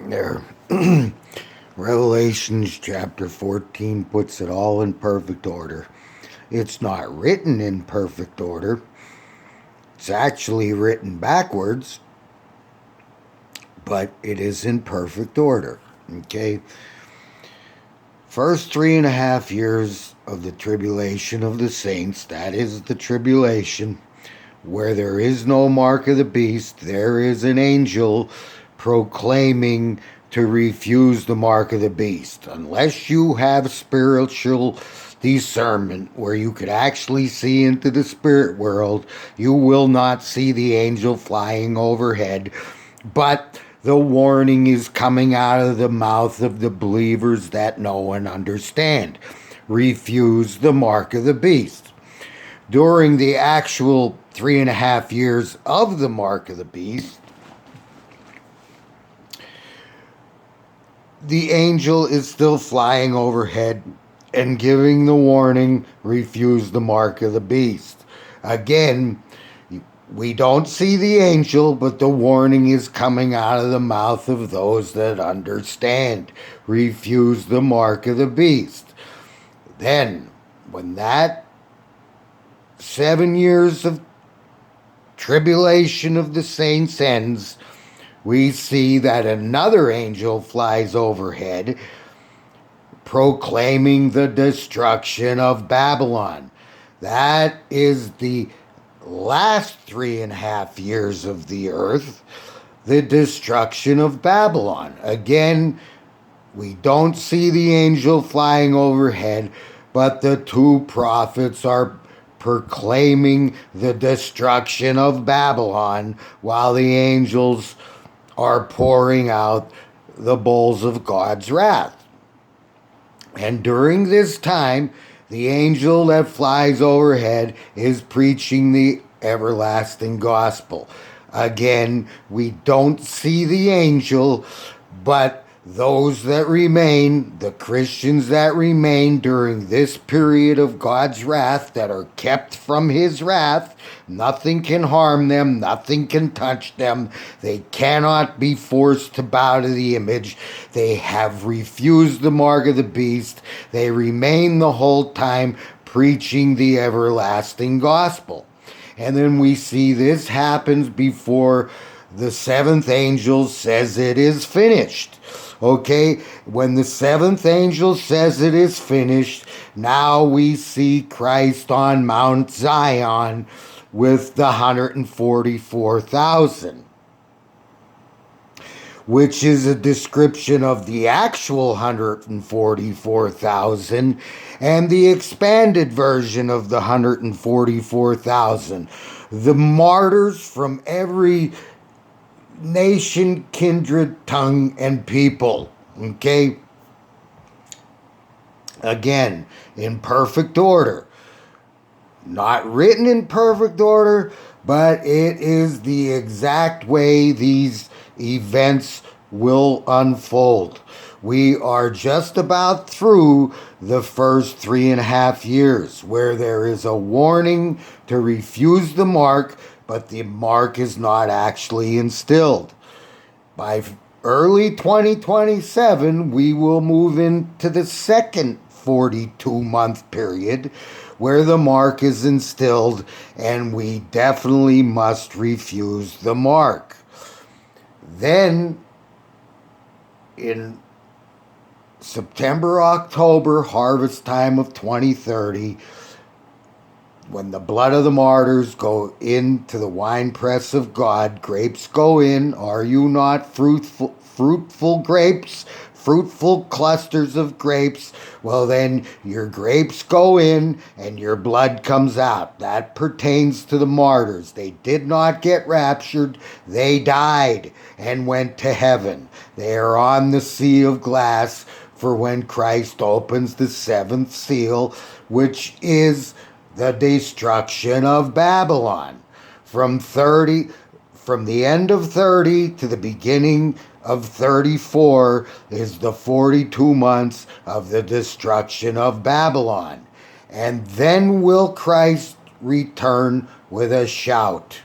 There. Revelations chapter 14 puts it all in perfect order. It's not written in perfect order. It's actually written backwards, but it is in perfect order. Okay? First 3.5 years of the tribulation of the saints, that is the tribulation, where there is no mark of the beast, there is an angel proclaiming to refuse the mark of the beast. Unless you have spiritual discernment where you could actually see into the spirit world, you will not see the angel flying overhead. But the warning is coming out of the mouth of the believers that know and understand. Refuse the mark of the beast. During the actual 3.5 years of the mark of the beast, the angel is still flying overhead and giving the warning, refuse the mark of the beast. Again, we don't see the angel, but the warning is coming out of the mouth of those that understand. Refuse the mark of the beast. Then, when that 7 years of tribulation of the saints ends, we see that another angel flies overhead, proclaiming the destruction of Babylon. That is the last 3.5 years of the earth, the destruction of Babylon. Again, we don't see the angel flying overhead, but the two prophets are proclaiming the destruction of Babylon while the angels are pouring out the bowls of God's wrath. And during this time, the angel that flies overhead is preaching the everlasting gospel. Again, we don't see the angel, but those that remain, the Christians that remain during this period of God's wrath, that are kept from his wrath, nothing can harm them, nothing can touch them. They cannot be forced to bow to the image. They have refused the mark of the beast. They remain the whole time preaching the everlasting gospel. And then we see this happens before the seventh angel says it is finished. Okay, when the seventh angel says it is finished, now we see Christ on Mount Zion with the 144,000, which is a description of the actual 144,000 and the expanded version of the 144,000. The martyrs from every nation, kindred, tongue, and people. Okay? Again, in perfect order. Not written in perfect order, but it is the exact way these events will unfold. We are just about through the first 3.5 years, where there is a warning to refuse the mark, but the mark is not actually instilled. By early 2027, we will move into the second 42-month period where the mark is instilled, and we definitely must refuse the mark. Then, in September, October, harvest time of 2030, when the blood of the martyrs go into the winepress of God, grapes go in. Are you not fruitful grapes? Fruitful clusters of grapes? Well, then your grapes go in and your blood comes out. That pertains to the martyrs. They did not get raptured. They died and went to heaven. They are on the sea of glass for when Christ opens the seventh seal, which is the destruction of Babylon. From the end of 30 to the beginning of 34 is the 42 months of the destruction of Babylon. And then will Christ return with a shout.